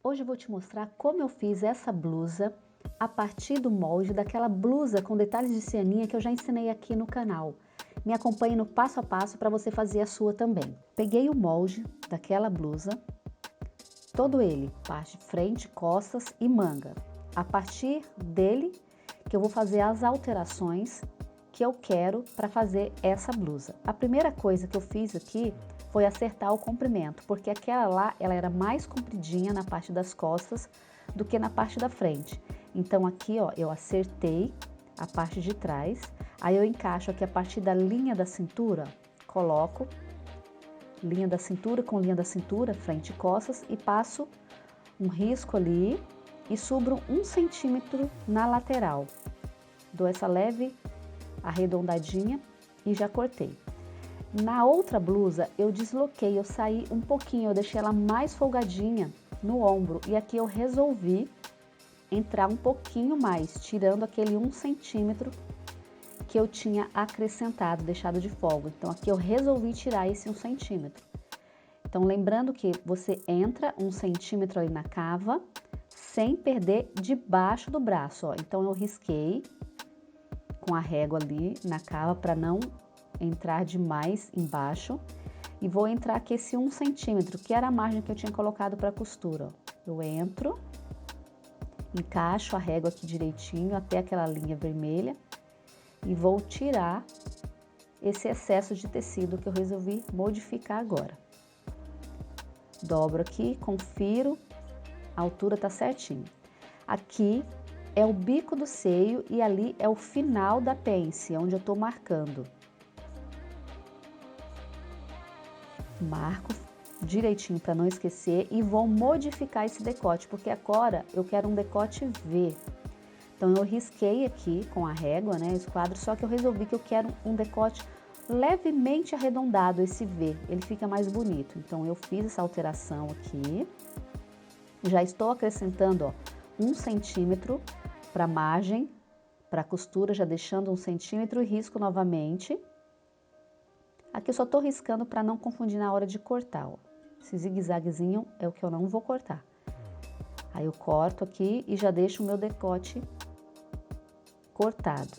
Hoje eu vou te mostrar como eu fiz essa blusa a partir do molde daquela blusa com detalhes de cianinha que eu já ensinei aqui no canal. Me acompanhe no passo a passo para você fazer a sua também. Peguei o molde daquela blusa, todo ele, parte frente, costas e manga. A partir dele que eu vou fazer as alterações que eu quero para fazer essa blusa. A primeira coisa que eu fiz aqui foi acertar o comprimento, porque aquela lá, ela era mais compridinha na parte das costas do que na parte da frente. Então aqui, ó, eu acertei a parte de trás, aí eu encaixo aqui a partir da linha da cintura, coloco linha da cintura com linha da cintura, frente e costas, e passo um risco ali e subro 1 centímetro na lateral. Dou essa leve arredondadinha e já cortei. Na outra blusa eu desloquei, eu saí um pouquinho, eu deixei ela mais folgadinha no ombro e aqui eu resolvi entrar um pouquinho mais, tirando aquele 1 centímetro que eu tinha acrescentado, deixado de folga. Então aqui eu resolvi tirar esse 1 centímetro. Então lembrando que você entra 1 centímetro ali na cava, sem perder debaixo do braço, ó. Então eu risquei com a régua ali na cava para não entrar demais embaixo e vou entrar aqui esse 1 centímetro, que era a margem que eu tinha colocado para costura. Eu entro, encaixo a régua aqui direitinho até aquela linha vermelha e vou tirar esse excesso de tecido que eu resolvi modificar agora. Dobro aqui, confiro, a altura tá certinho. Aqui é o bico do seio e ali é o final da pence, onde eu tô marcando. Marco direitinho para não esquecer e vou modificar esse decote, porque agora eu quero um decote V. Então eu risquei aqui com a régua, né, esse quadro, só que eu resolvi que eu quero um decote levemente arredondado, esse V, ele fica mais bonito. Então eu fiz essa alteração aqui, já estou acrescentando, ó, 1 centímetro para margem, para costura, já deixando 1 centímetro e risco novamente. Aqui eu só tô riscando para não confundir na hora de cortar, ó. Esse zigue-zaguezinho é o que eu não vou cortar. Aí eu corto aqui e já deixo o meu decote cortado.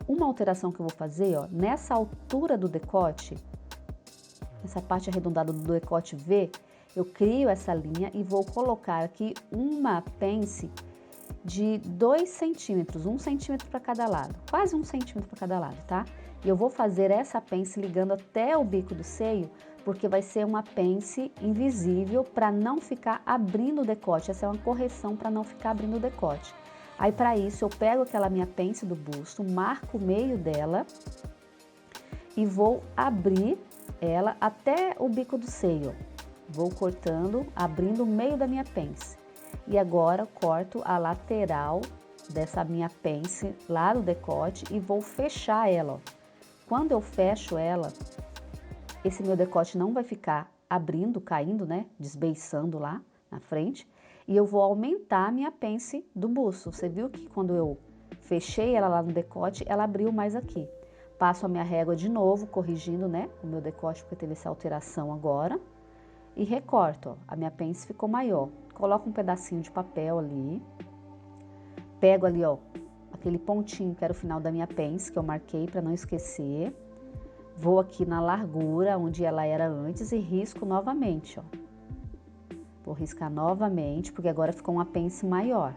Uma alteração que eu vou fazer, ó, nessa altura do decote, essa parte arredondada do decote V, eu crio essa linha e vou colocar aqui uma pence de 2 centímetros, 1 centímetro para cada lado, quase 1 centímetro para cada lado, tá? E eu vou fazer essa pence ligando até o bico do seio, porque vai ser uma pence invisível para não ficar abrindo o decote. Essa é uma correção para não ficar abrindo o decote. Aí para isso eu pego aquela minha pence do busto, marco o meio dela e vou abrir ela até o bico do seio. Vou cortando, abrindo o meio da minha pence. E agora eu corto a lateral dessa minha pence lá no decote e vou fechar ela, ó. Quando eu fecho ela, esse meu decote não vai ficar abrindo, caindo, né, desbeiçando lá na frente. E eu vou aumentar a minha pence do busto. Você viu que quando eu fechei ela lá no decote, ela abriu mais aqui. Passo a minha régua de novo, corrigindo, né, o meu decote, porque teve essa alteração agora. E recorto, ó, a minha pence ficou maior. Coloco um pedacinho de papel ali. Pego ali, ó, aquele pontinho que era o final da minha pence, que eu marquei para não esquecer. Vou aqui na largura, onde ela era antes, e risco novamente, ó. Vou riscar novamente, porque agora ficou uma pence maior.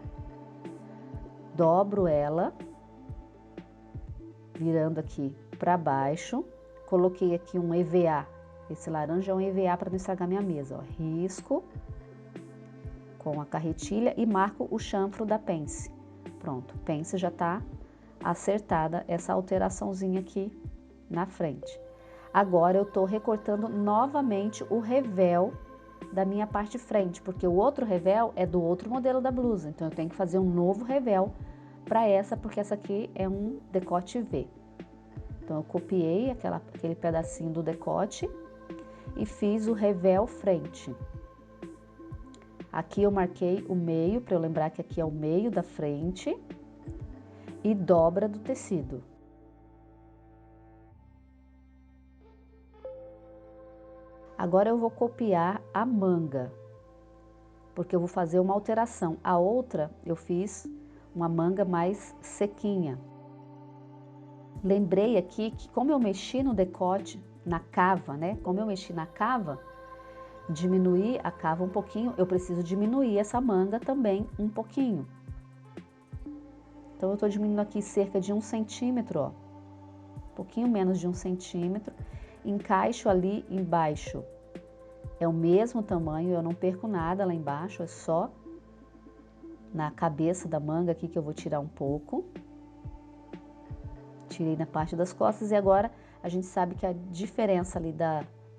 Dobro ela, virando aqui para baixo. Coloquei aqui um EVA. Esse laranja é um EVA para não estragar minha mesa, ó. Risco com a carretilha e marco o chanfro da pence. Pronto, pence já tá acertada essa alteraçãozinha aqui na frente. Agora eu tô recortando novamente o revel da minha parte frente, porque o outro revel é do outro modelo da blusa, então eu tenho que fazer um novo revel para essa, porque essa aqui é um decote V. Então eu copiei aquele pedacinho do decote e fiz o revel frente. Aqui eu marquei o meio, para eu lembrar que aqui é o meio da frente, e dobra do tecido. Agora eu vou copiar a manga. porque eu vou fazer uma alteração. A outra eu fiz uma manga mais sequinha. Lembrei aqui que como eu mexi no decote, na cava, né? Como eu mexi na cava, diminuir a cava um pouquinho, eu preciso diminuir essa manga também um pouquinho. Então eu tô diminuindo aqui cerca de 1 centímetro, ó. Um pouquinho menos de 1 centímetro. Encaixo ali embaixo. É o mesmo tamanho, eu não perco nada lá embaixo, é só na cabeça da manga aqui que eu vou tirar um pouco. Tirei na parte das costas e agora a gente sabe que a diferença ali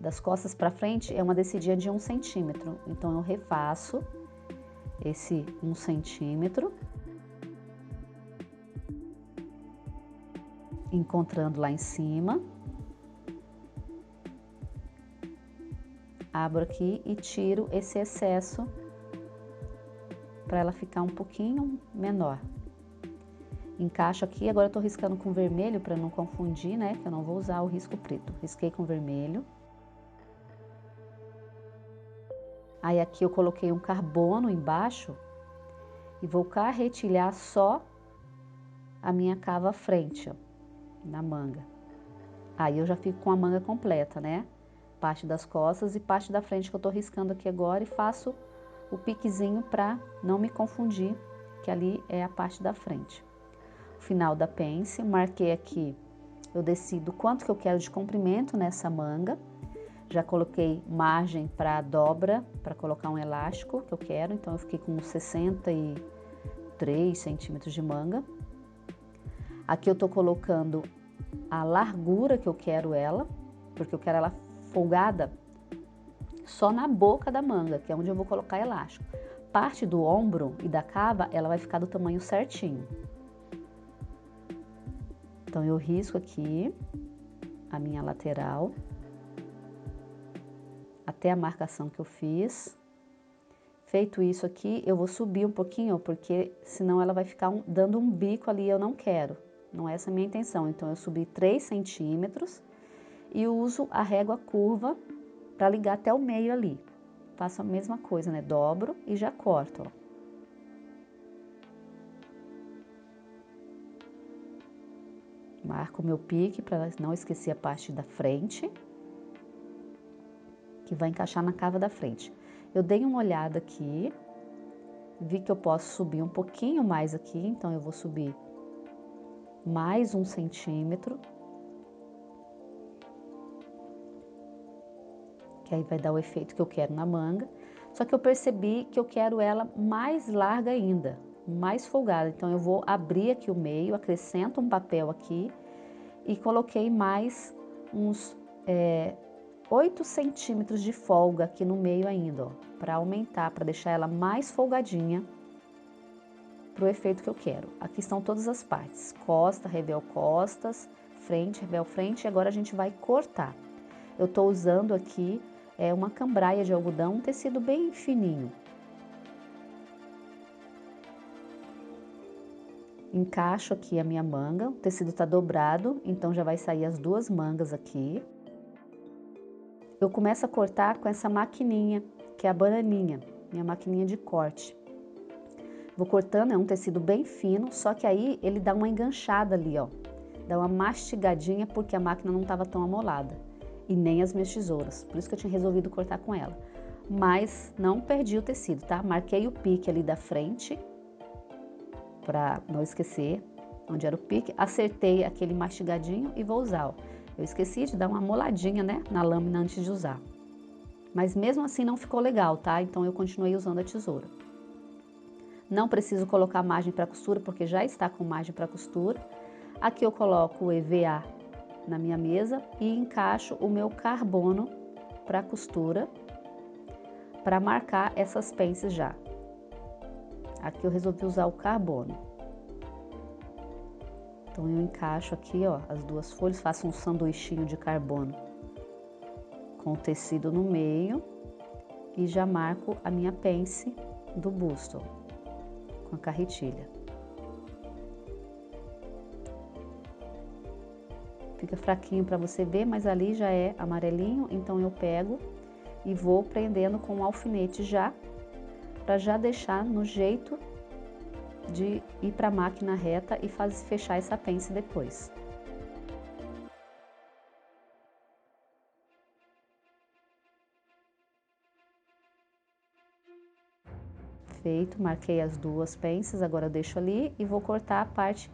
das costas para frente é uma descidinha de 1 centímetro. Então eu refaço esse 1 centímetro, encontrando lá em cima. Abro aqui e tiro esse excesso para ela ficar um pouquinho menor. Encaixo aqui, agora eu tô riscando com vermelho para não confundir, né? Que eu não vou usar o risco preto. Risquei com vermelho. Aí aqui eu coloquei um carbono embaixo e vou carretilhar só a minha cava frente, ó, na manga. Aí eu já fico com a manga completa, né? Parte das costas e parte da frente que eu tô riscando aqui agora e faço o piquezinho para não me confundir, que ali é a parte da frente. Final da pence, marquei aqui, eu decido quanto que eu quero de comprimento nessa manga. Já coloquei margem para dobra, para colocar um elástico que eu quero, então eu fiquei com 63 centímetros de manga. Aqui eu tô colocando a largura que eu quero ela, porque eu quero ela folgada só na boca da manga, que é onde eu vou colocar elástico. Parte do ombro e da cava, ela vai ficar do tamanho certinho. Então eu risco aqui a minha lateral até a marcação que eu fiz. Feito isso aqui, eu vou subir um pouquinho, porque senão ela vai ficar dando um bico ali, eu não quero. Não é essa a minha intenção. Então eu subi 3 centímetros e uso a régua curva para ligar até o meio ali. Faço a mesma coisa, né? Dobro e já corto, ó. Marco o meu pique para não esquecer a parte da frente, que vai encaixar na cava da frente. Eu dei uma olhada aqui, vi que eu posso subir um pouquinho mais aqui, então eu vou subir mais 1 centímetro. Que aí vai dar o efeito que eu quero na manga. Só que eu percebi que eu quero ela mais larga ainda, mais folgada. Então eu vou abrir aqui o meio, acrescento um papel aqui e coloquei mais uns 8 centímetros de folga aqui no meio ainda, ó, para aumentar, para deixar ela mais folgadinha pro efeito que eu quero. Aqui estão todas as partes: costa, revel costas, frente, revel frente. E agora a gente vai cortar. Eu tô usando aqui uma cambraia de algodão, um tecido bem fininho. Encaixo aqui a minha manga, o tecido tá dobrado, então já vai sair as 2 mangas aqui. Eu começo a cortar com essa maquininha, que é a bananinha, minha maquininha de corte. Vou cortando, é um tecido bem fino, só que aí ele dá uma enganchada ali, ó. Dá uma mastigadinha porque a máquina não estava tão amolada. E nem as minhas tesouras, por isso que eu tinha resolvido cortar com ela. Mas não perdi o tecido, tá? Marquei o pique ali da frente, pra não esquecer onde era o pique. Acertei aquele mastigadinho e vou usar, ó. Eu esqueci de dar uma moladinha, né, na lâmina antes de usar. Mas mesmo assim não ficou legal, tá? Então eu continuei usando a tesoura. Não preciso colocar margem para costura, porque já está com margem para costura. Aqui eu coloco o EVA na minha mesa e encaixo o meu carbono para costura, para marcar essas pences já. Aqui eu resolvi usar o carbono. Então eu encaixo aqui, ó, as 2 folhas, faço um sanduichinho de carbono com o tecido no meio e já marco a minha pence do busto, ó, com a carretilha. Fica fraquinho para você ver, mas ali já é amarelinho, então eu pego e vou prendendo com um alfinete já para já deixar no jeito de ir para a máquina reta e fechar essa pence depois. Feito, marquei as duas pences, agora eu deixo ali e vou cortar a parte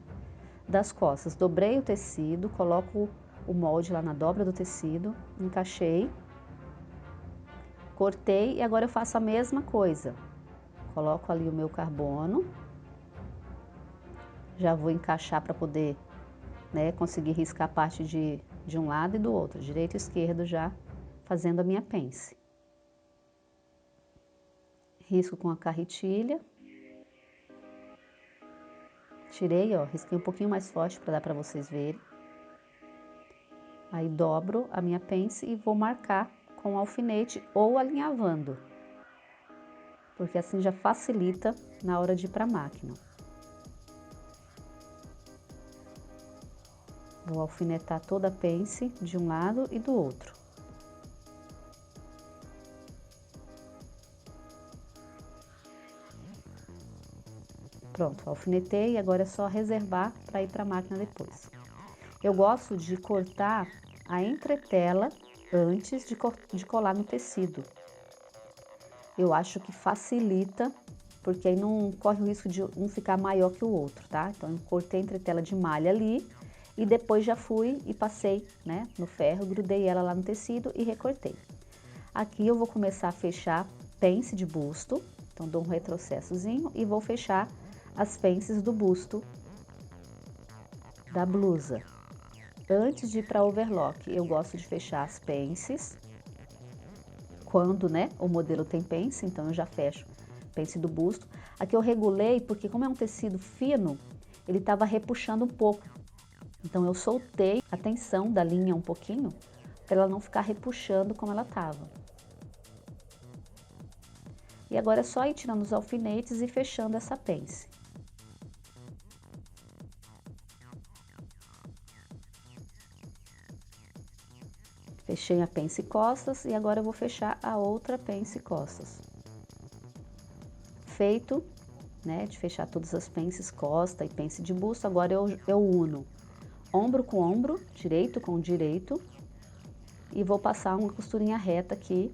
das costas. Dobrei o tecido, coloco o molde lá na dobra do tecido, encaixei, cortei e agora eu faço a mesma coisa. Coloco ali o meu carbono, já vou encaixar para poder, né, conseguir riscar a parte de um lado e do outro, direito e esquerdo, já fazendo a minha pence. Risco com a carretilha. Tirei, ó, risquei um pouquinho mais forte para dar para vocês verem. Aí dobro a minha pence e vou marcar com alfinete ou alinhavando, porque assim já facilita na hora de ir para a máquina. Vou alfinetar toda a pence de um lado e do outro. Pronto, alfinetei e agora é só reservar para ir para a máquina depois. Eu gosto de cortar a entretela antes de colar no tecido. Eu acho que facilita, porque aí não corre o risco de um ficar maior que o outro, tá? Então eu cortei a entretela de malha ali e depois já fui e passei, né, no ferro, grudei ela lá no tecido e recortei. Aqui eu vou começar a fechar pence de busto, então dou um retrocessozinho e vou fechar as pences do busto da blusa. Antes de ir para overlock, eu gosto de fechar as pences. Quando, né, o modelo tem pence, então eu já fecho pence do busto. Aqui eu regulei porque como é um tecido fino, ele estava repuxando um pouco. Então eu soltei a tensão da linha um pouquinho, para ela não ficar repuxando como ela estava. E agora é só ir tirando os alfinetes e fechando essa pence. Fechei a pence costas e agora eu vou fechar a outra pence costas. Feito, né, de fechar todas as pences costa e pence de busto, agora eu uno ombro com ombro, direito com direito, e vou passar uma costurinha reta aqui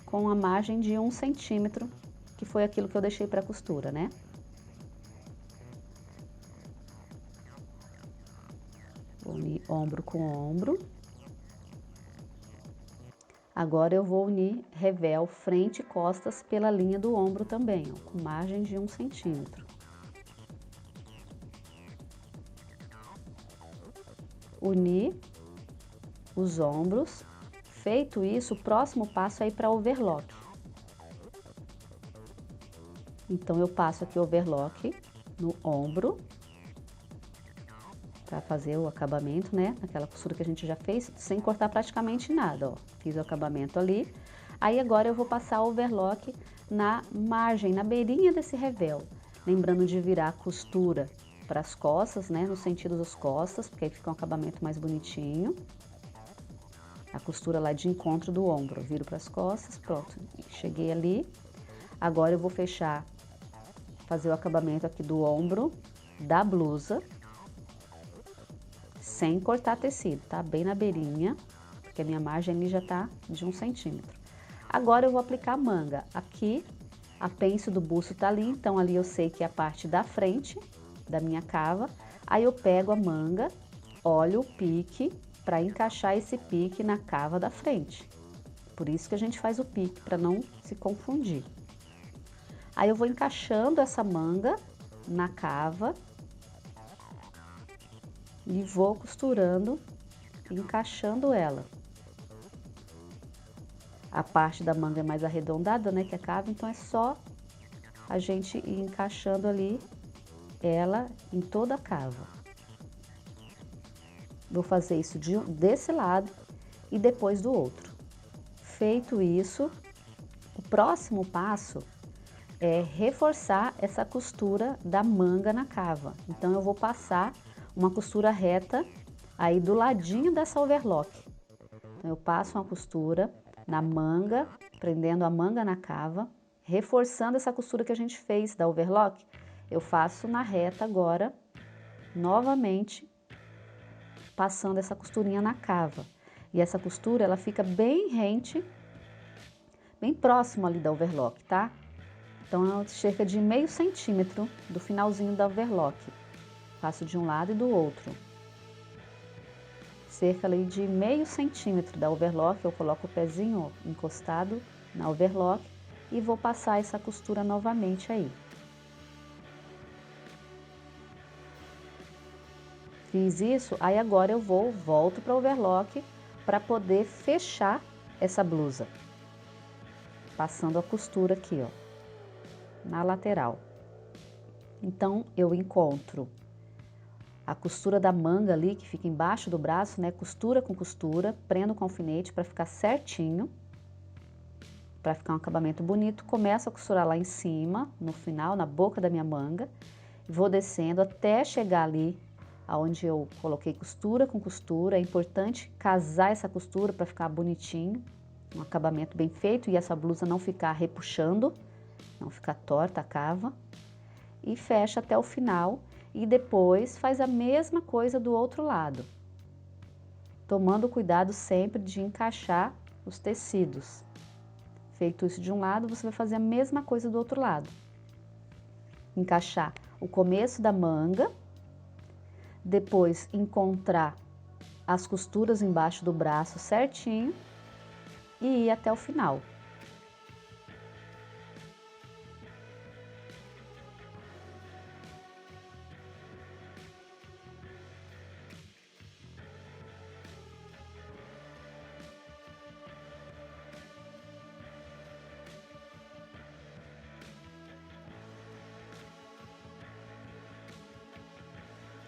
com a margem de 1 centímetro, que foi aquilo que eu deixei para costura, né? Vou unir ombro com ombro. Agora eu vou unir revel frente e costas pela linha do ombro também, ó, com margem de 1 centímetro. Unir os ombros. Feito isso, o próximo passo é ir para overlock. Então eu passo aqui overlock no ombro, para fazer o acabamento, né? Aquela costura que a gente já fez, sem cortar praticamente nada, ó. Fiz o acabamento ali. Aí agora eu vou passar overlock na margem, na beirinha desse revel. Lembrando de virar a costura para as costas, né? No sentido das costas, porque aí fica um acabamento mais bonitinho. A costura lá de encontro do ombro, eu viro para as costas, pronto. Cheguei ali. Agora eu vou fechar, fazer o acabamento aqui do ombro da blusa, sem cortar tecido, tá? Bem na beirinha, porque a minha margem ali já tá de 1 centímetro. Agora eu vou aplicar a manga. Aqui, a pence do busto tá ali, então ali eu sei que é a parte da frente da minha cava. Aí eu pego a manga, olho o pique, para encaixar esse pique na cava da frente. Por isso que a gente faz o pique, para não se confundir. Aí eu vou encaixando essa manga na cava e vou costurando, encaixando ela. A parte da manga é mais arredondada, né, que a cava, então é só a gente ir encaixando ali ela em toda a cava. Vou fazer isso desse lado e depois do outro. Feito isso, o próximo passo é reforçar essa costura da manga na cava. Então eu vou passar uma costura reta aí do ladinho dessa overlock. Então eu passo uma costura na manga, prendendo a manga na cava, reforçando essa costura que a gente fez da overlock, eu faço na reta agora, novamente, passando essa costurinha na cava. E essa costura, ela fica bem rente, bem próximo ali da overlock, tá? Então, é cerca de meio centímetro do finalzinho da overlock. Faço de um lado e do outro. Cerca ali de meio centímetro da overlock, eu coloco o pezinho encostado na overlock e vou passar essa costura novamente aí. Fiz isso, aí agora eu volto para o overlock para poder fechar essa blusa. Passando a costura aqui, ó, na lateral. Então, eu encontro a costura da manga ali, que fica embaixo do braço, né? Costura com costura, prendo com alfinete para ficar certinho, para ficar um acabamento bonito. Começo a costurar lá em cima, no final, na boca da minha manga, vou descendo até chegar ali aonde eu coloquei costura com costura. É importante casar essa costura para ficar bonitinho, um acabamento bem feito e essa blusa não ficar repuxando, não ficar torta a cava. E fecha até o final e depois faz a mesma coisa do outro lado, tomando cuidado sempre de encaixar os tecidos. Feito isso de um lado, você vai fazer a mesma coisa do outro lado. Encaixar o começo da manga, depois encontrar as costuras embaixo do braço certinho e ir até o final.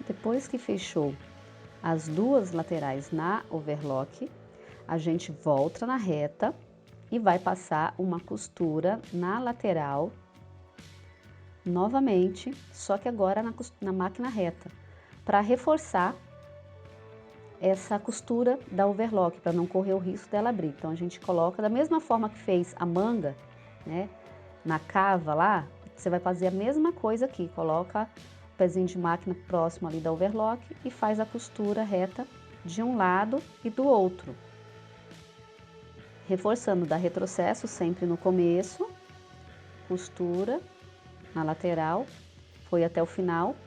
Depois que fechou as duas laterais na overlock, a gente volta na reta e vai passar uma costura na lateral novamente, só que agora na máquina reta, para reforçar essa costura da overlock, para não correr o risco dela abrir. Então, a gente coloca da mesma forma que fez a manga, né, na cava lá, você vai fazer a mesma coisa aqui, coloca o pezinho de máquina próximo ali da overlock e faz a costura reta de um lado e do outro. Reforçando, dá retrocesso sempre no começo, costura na lateral, foi até o final.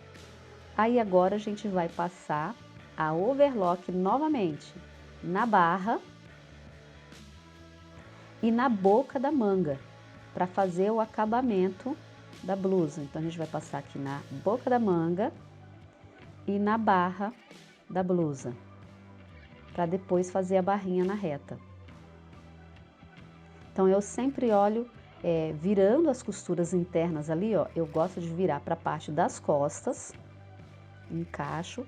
Aí agora a gente vai passar a overlock novamente na barra e na boca da manga, para fazer o acabamento da blusa. Então, a gente vai passar aqui na boca da manga e na barra da blusa, para depois fazer a barrinha na reta. Então, eu sempre olho, virando as costuras internas ali, ó, eu gosto de virar para a parte das costas, encaixo,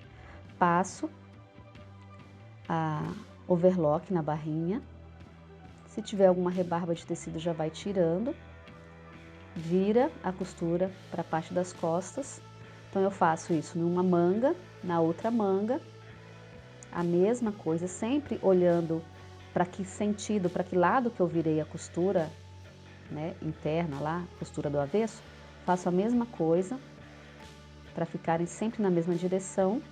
passo a overlock na barrinha. Se tiver alguma rebarba de tecido, já vai tirando. Vira a costura para a parte das costas. Então, eu faço isso numa manga, na outra manga, a mesma coisa, sempre olhando para que sentido, para que lado que eu virei a costura, né, interna lá, costura do avesso, faço a mesma coisa, para ficarem sempre na mesma direção.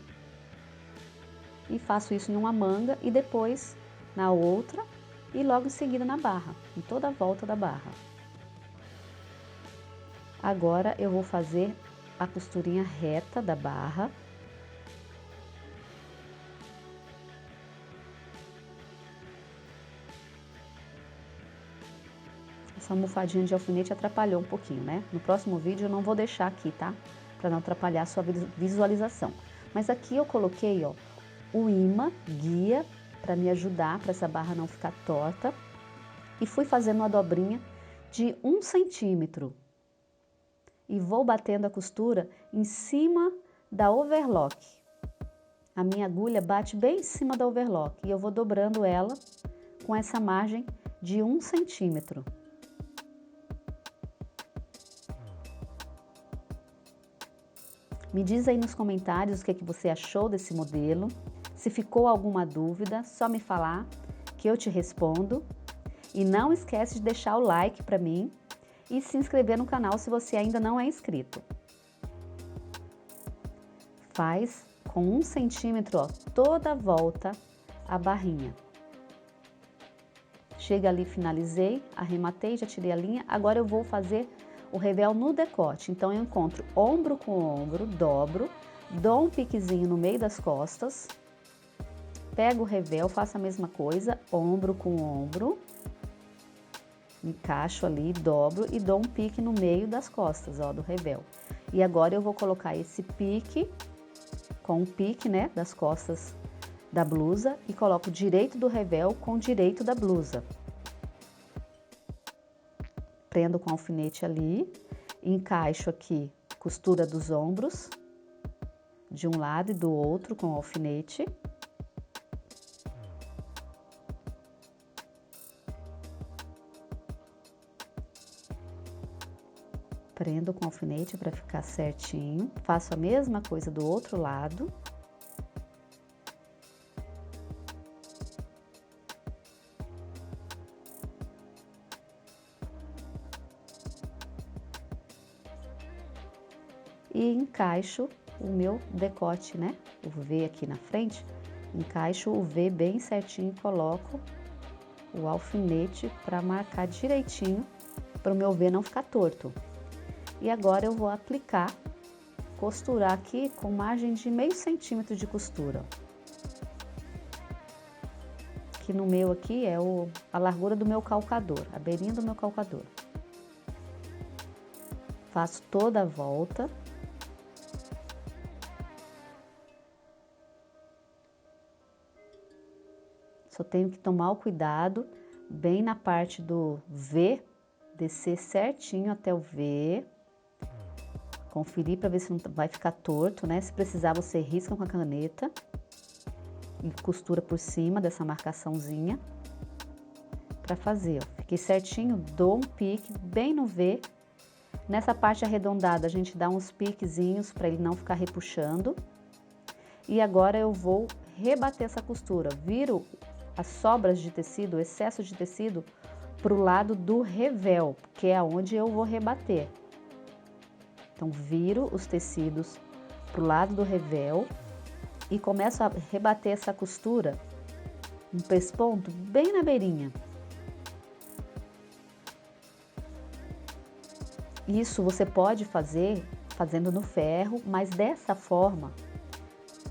E faço isso em uma manga e depois na outra e logo em seguida na barra, em toda a volta da barra. Agora eu vou fazer a costurinha reta da barra. Essa almofadinha de alfinete atrapalhou um pouquinho, né? No próximo vídeo eu não vou deixar aqui, tá? Para não atrapalhar a sua visualização. Mas aqui eu coloquei, ó, o imã guia para me ajudar, para essa barra não ficar torta. E fui fazendo uma dobrinha de 1 centímetro. E vou batendo a costura em cima da overlock. A minha agulha bate bem em cima da overlock e eu vou dobrando ela com essa margem de 1 centímetro. Me diz aí nos comentários o que você achou desse modelo. Se ficou alguma dúvida, só me falar que eu te respondo. E não esquece de deixar o like para mim e se inscrever no canal se você ainda não é inscrito. Faz com 1 centímetro, ó, toda a volta a barrinha. Chega ali, finalizei, arrematei, já tirei a linha. Agora eu vou fazer o revel no decote. Então eu encontro ombro com ombro, dobro, dou um piquezinho no meio das costas, pego o revel, faço a mesma coisa, ombro com ombro, encaixo ali, dobro e dou um pique no meio das costas, ó, do revel. E agora eu vou colocar esse pique, com um pique, né, das costas da blusa e coloco direito do revel com direito da blusa. Prendo com alfinete ali, encaixo aqui costura dos ombros, de um lado e do outro com alfinete. Prendo com alfinete para ficar certinho. Faço a mesma coisa do outro lado. E encaixo o meu decote, né? O V aqui na frente, encaixo o V bem certinho e coloco o alfinete para marcar direitinho, para o meu V não ficar torto. E agora eu vou aplicar, costurar aqui com margem de meio centímetro de costura. Que no meu aqui é a largura do meu calcador, a beirinha do meu calcador. Faço toda a volta. Só tenho que tomar o cuidado, bem na parte do V, descer certinho até o V. Conferir para ver se não vai ficar torto, né? Se precisar, você risca com a caneta e costura por cima dessa marcaçãozinha para fazer, ó. Fiquei certinho, dou um pique bem no V. Nessa parte arredondada, a gente dá uns piquezinhos para ele não ficar repuxando. E agora eu vou rebater essa costura, viro as sobras de tecido, o excesso de tecido, para o lado do revel, que é onde eu vou rebater. Então, viro os tecidos para o lado do revel e começo a rebater essa costura, um pesponto bem na beirinha. Isso você pode fazer fazendo no ferro, mas dessa forma,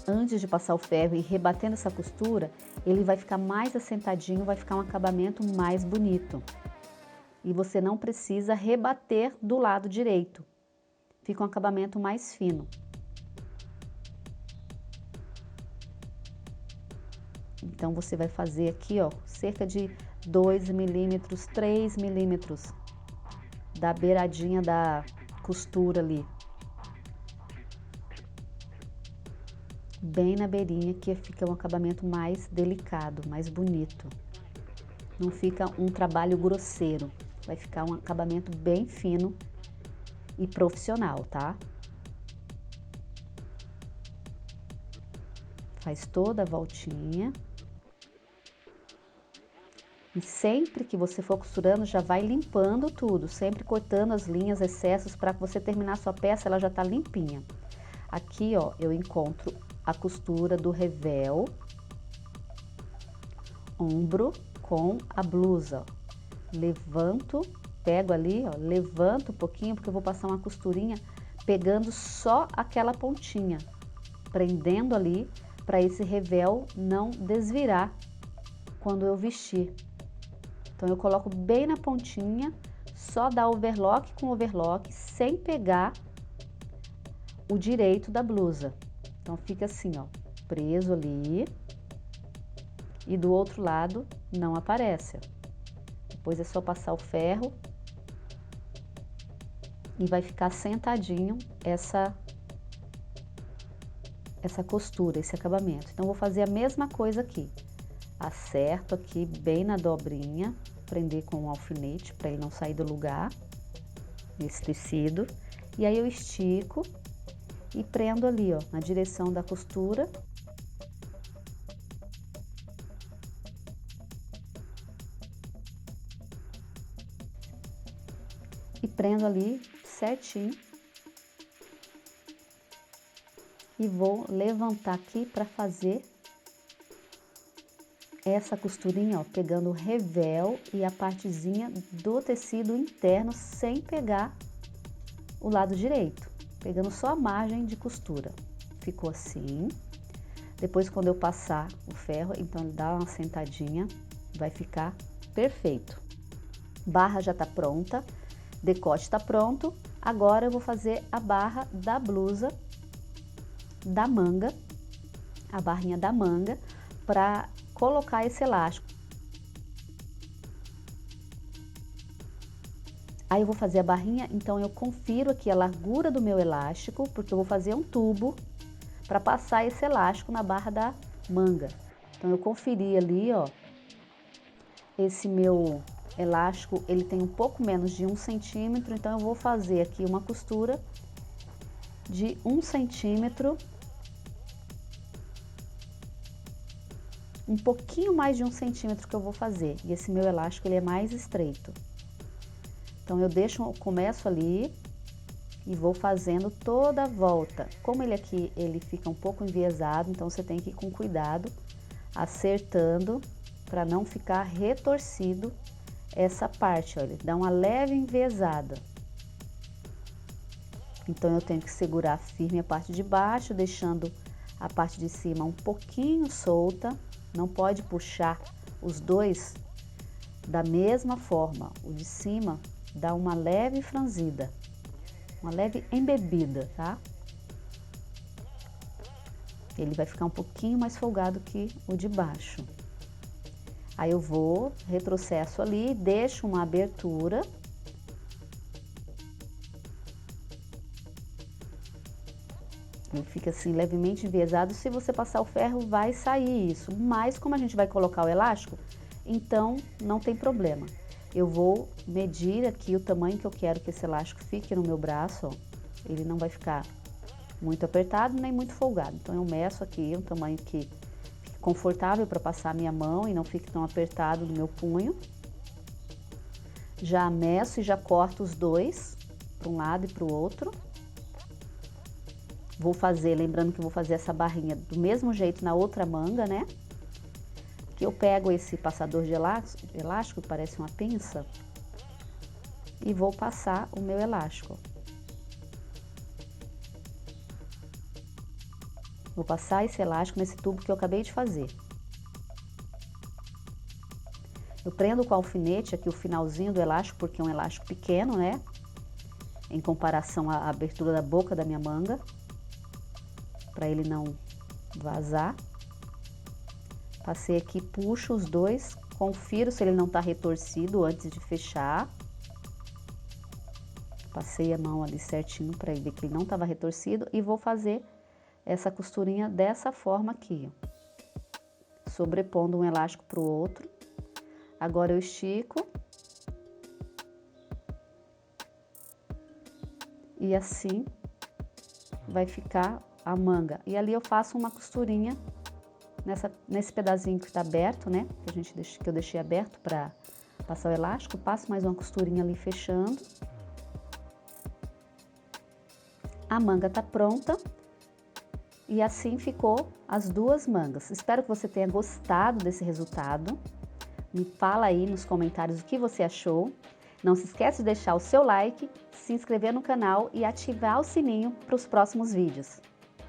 antes de passar o ferro e rebatendo essa costura, ele vai ficar mais assentadinho, vai ficar um acabamento mais bonito. E você não precisa rebater do lado direito. Fica um acabamento mais fino. Então, você vai fazer aqui, ó, cerca de 2 milímetros, 3 milímetros da beiradinha da costura ali. Bem na beirinha, que fica um acabamento mais delicado, mais bonito. Não fica um trabalho grosseiro, vai ficar um acabamento bem fino e profissional, tá? Faz toda a voltinha. E sempre que você for costurando, já vai limpando tudo, sempre cortando as linhas, excessos, para que você terminar a sua peça, ela já tá limpinha. Aqui, ó, eu encontro a costura do revel, ombro com a blusa. Levanto, pego ali, ó, levanto um pouquinho, porque eu vou passar uma costurinha pegando só aquela pontinha, prendendo ali, para esse revel não desvirar quando eu vestir. Então, eu coloco bem na pontinha, só dar overlock com overlock, sem pegar o direito da blusa. Então, fica assim, ó, preso ali. E do outro lado, não aparece. Depois é só passar o ferro. E vai ficar sentadinho essa costura, esse acabamento. Então, vou fazer a mesma coisa aqui. Acerto aqui bem na dobrinha, prender com um alfinete para ele não sair do lugar, esse tecido. E aí eu estico e prendo ali, ó, na direção da costura. E fazendo ali certinho. E vou levantar aqui para fazer essa costurinha, ó, pegando o revel e a partezinha do tecido interno sem pegar o lado direito, pegando só a margem de costura. Ficou assim. Depois, quando eu passar o ferro, então ele dá uma sentadinha, vai ficar perfeito. Barra já tá pronta, decote tá pronto. Agora eu vou fazer a barra da blusa, da manga, a barrinha da manga, para colocar esse elástico. Aí eu vou fazer a barrinha, então eu confiro aqui a largura do meu elástico, porque eu vou fazer um tubo para passar esse elástico na barra da manga. Então eu conferi ali, ó, esse meu elástico, ele tem um pouco menos de 1 centímetro, então eu vou fazer aqui uma costura de 1 centímetro, um pouquinho mais de 1 centímetro que eu vou fazer, e esse meu elástico ele é mais estreito. Então eu começo ali e vou fazendo toda a volta. Como ele aqui, ele fica um pouco enviesado, então você tem que ir com cuidado, acertando, para não ficar retorcido essa parte, ó, ele dá uma leve enviesada. Então eu tenho que segurar firme a parte de baixo, deixando a parte de cima um pouquinho solta, não pode puxar os dois da mesma forma, o de cima dá uma leve franzida, uma leve embebida, tá? Ele vai ficar um pouquinho mais folgado que o de baixo. Aí eu vou, retrocesso ali, deixo uma abertura. Ele fica assim levemente enviesado, se você passar o ferro vai sair isso, mas como a gente vai colocar o elástico, então não tem problema. Eu vou medir aqui o tamanho que eu quero que esse elástico fique no meu braço, ó. Ele não vai ficar muito apertado nem muito folgado, então eu meço aqui um tamanho que fique confortável para passar a minha mão e não fique tão apertado no meu punho. Já meço e já corto os dois, para um lado e para o outro. Vou fazer, lembrando que eu vou fazer essa barrinha do mesmo jeito na outra manga, né? Que eu pego esse passador de elástico, que parece uma pinça, e vou passar o meu elástico. Vou passar esse elástico nesse tubo que eu acabei de fazer. Eu prendo com alfinete aqui o finalzinho do elástico, porque é um elástico pequeno, né? Em comparação à abertura da boca da minha manga, para ele não vazar. Passei aqui, puxo os dois, confiro se ele não tá retorcido antes de fechar. Passei a mão ali certinho para ver que ele não estava retorcido e vou fazer essa costurinha dessa forma aqui, ó, sobrepondo um elástico pro outro. Agora eu estico e assim vai ficar a manga. E ali eu faço uma costurinha nesse pedacinho que está aberto, né? Que eu deixei aberto para passar o elástico. Passo mais uma costurinha ali fechando. A manga tá pronta. E assim ficou as duas mangas. Espero que você tenha gostado desse resultado. Me fala aí nos comentários o que você achou. Não se esquece de deixar o seu like, se inscrever no canal e ativar o sininho para os próximos vídeos.